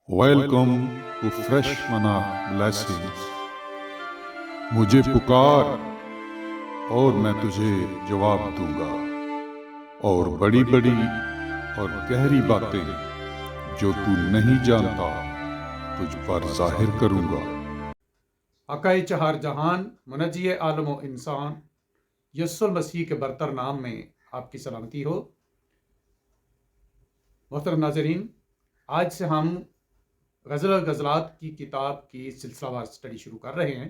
Welcome to fresh منا blessings. مجھے پکار اور میں تجھے جواب دوں گا، اور بڑی بڑی اور گہری باتیں جو تو نہیں جانتا تجھ پر ظاہر کروں گا۔ آقائے چہار جہان، منجی عالم و انسان، یسوع المسیح کے برتر نام میں آپ کی سلامتی ہو۔ محترم ناظرین، آج سے ہم غزل اور غزلات کی کتاب کی سلسلہ وار اسٹڈی شروع کر رہے ہیں۔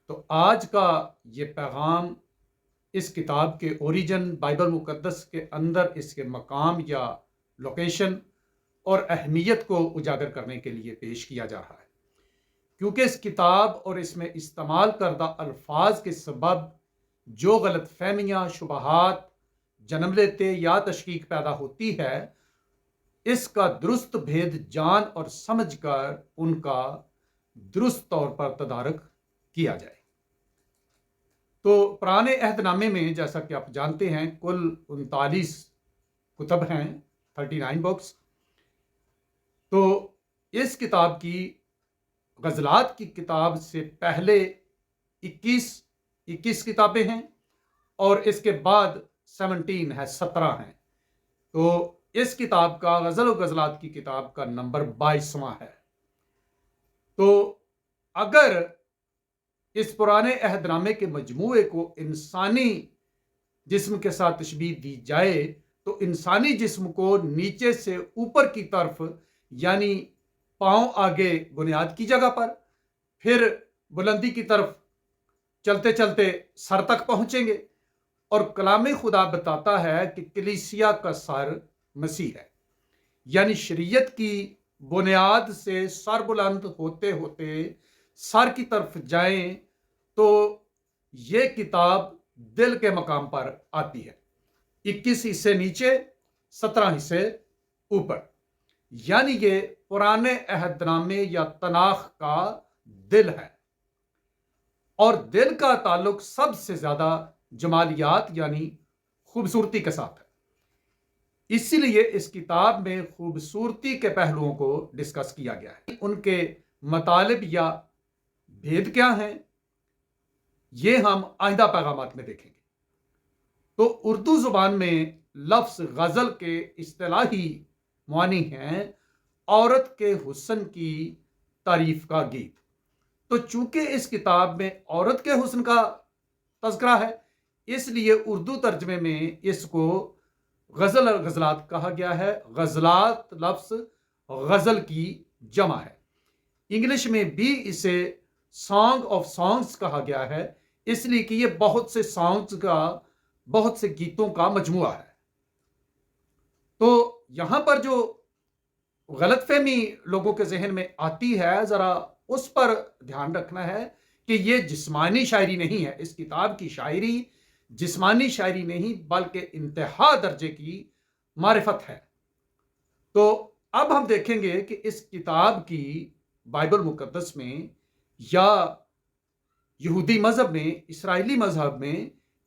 تو آج کا یہ پیغام اس کتاب کے اوریجن، بائبل مقدس کے اندر اس کے مقام یا لوکیشن اور اہمیت کو اجاگر کرنے کے لیے پیش کیا جا رہا ہے، کیونکہ اس کتاب اور اس میں استعمال کردہ الفاظ کے سبب جو غلط فہمیاں، شبہات جنم لیتے یا تشکیک پیدا ہوتی ہے، اس کا درست بھید جان اور سمجھ کر ان کا درست طور پر تدارک کیا جائے۔ تو پرانے عہد نامے میں جیسا کہ آپ جانتے ہیں کل 39 کتب ہیں، 39 بکس۔ تو اس کتاب کی، غزلات کی کتاب سے پہلے 21 کتابیں ہیں، اور اس کے بعد 17 ہیں۔ تو اس کتاب کا، غزل و غزلات کی کتاب کا نمبر 22واں ہے۔ تو اگر اس پرانے عہد نامے کے مجموعے کو انسانی جسم کے ساتھ تشبیہ دی جائے تو انسانی جسم کو نیچے سے اوپر کی طرف، یعنی پاؤں آگے بنیاد کی جگہ پر، پھر بلندی کی طرف چلتے چلتے سر تک پہنچیں گے، اور کلام خدا بتاتا ہے کہ کلیسیا کا سر مسیح ہے، یعنی شریعت کی بنیاد سے سر بلند ہوتے ہوتے سر کی طرف جائیں تو یہ کتاب دل کے مقام پر آتی ہے۔ 21 حصے نیچے، 17 حصے اوپر، یعنی یہ پرانے عہد نامے یا تناخ کا دل ہے، اور دل کا تعلق سب سے زیادہ جمالیات یعنی خوبصورتی کے ساتھ ہے۔ اسی لیے اس کتاب میں خوبصورتی کے پہلوؤں کو ڈسکس کیا گیا ہے۔ ان کے مطالب یا بھید کیا ہیں، یہ ہم آئندہ پیغامات میں دیکھیں گے۔ تو اردو زبان میں لفظ غزل کے اصطلاحی معنی ہیں عورت کے حسن کی تعریف کا گیت۔ تو چونکہ اس کتاب میں عورت کے حسن کا تذکرہ ہے، اس لیے اردو ترجمے میں اس کو غزل اور غزلات کہا گیا ہے۔ غزلات لفظ غزل کی جمع ہے۔ انگلش میں بھی اسے سانگ آف سانگز کہا گیا ہے، اس لیے کہ یہ بہت سے سانگز کا، بہت سے گیتوں کا مجموعہ ہے۔ تو یہاں پر جو غلط فہمی لوگوں کے ذہن میں آتی ہے، ذرا اس پر دھیان رکھنا ہے کہ یہ جسمانی شاعری نہیں ہے۔ اس کتاب کی شاعری جسمانی شاعری نہیں بلکہ انتہا درجے کی معرفت ہے۔ تو اب ہم دیکھیں گے کہ اس کتاب کی بائبل مقدس میں یا یہودی مذہب میں، اسرائیلی مذہب میں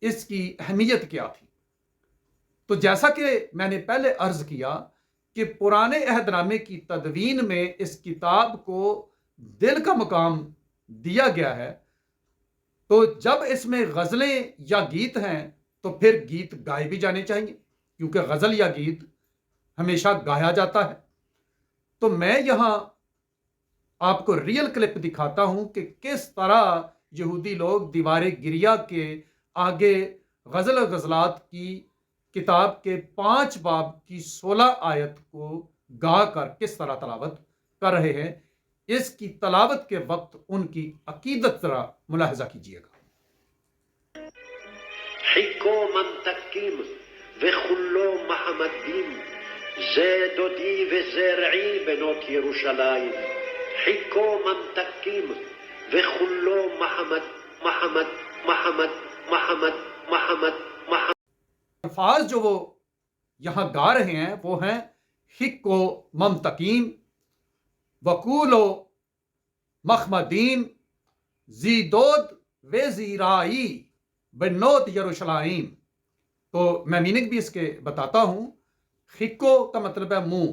اس کی اہمیت کیا تھی۔ تو جیسا کہ میں نے پہلے عرض کیا کہ پرانے عہد نامے کی تدوین میں اس کتاب کو دل کا مقام دیا گیا ہے، تو جب اس میں غزلیں یا گیت ہیں تو پھر گیت گائے بھی جانے چاہیے، کیونکہ غزل یا گیت ہمیشہ گایا جاتا ہے۔ تو میں یہاں آپ کو ریئل کلپ دکھاتا ہوں کہ کس طرح یہودی لوگ دیوار گریا کے آگے غزل و غزلات کی کتاب کے 5 باب کی 16 آیت کو گا کر کس طرح تلاوت کر رہے ہیں۔ اس کی تلاوت کے وقت ان کی عقیدت ذرا ملاحظہ کیجیے گا۔ حکو منتقیم و خلو محمد دین زید و دیو زرعی بنوت یروشلایم حکو منتقیم و خلو محمد محمد محمد محمد محمد محمد۔ الفاظ جو وہ یہاں گا رہے ہیں وہ ہیں حق و ممتقیم، وقول و مخمدین، زیدود و زیرائی بنوت یروشلائیم۔ تو میں میننگ بھی اس کے بتاتا ہوں۔ حقو کا مطلب ہے منہ،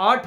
8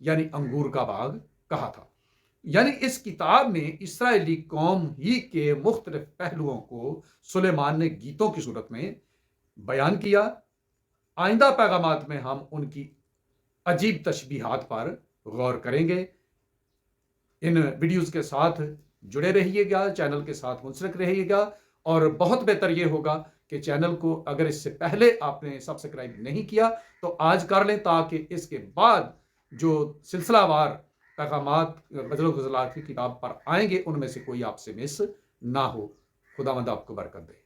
یعنی انگور کا باغ کہا تھا۔ یعنی اس کتاب میں اسرائیلی قوم ہی کے مختلف پہلوؤں کو سلیمان نے گیتوں کی صورت میں بیان کیا۔ آئندہ پیغامات میں ہم ان کی عجیب تشبیہات پر غور کریں گے۔ ان ویڈیوز کے ساتھ جڑے رہیے گا، چینل کے ساتھ منسلک رہیے گا، اور بہت بہتر یہ ہوگا کہ چینل کو اگر اس سے پہلے آپ نے سبسکرائب نہیں کیا تو آج کر لیں، تاکہ اس کے بعد جو سلسلہ وار پیغامات غزل و غزلات کی کتاب پر آئیں گے ان میں سے کوئی آپ سے مس نہ ہو۔ خداوند آپ کو برکت دے۔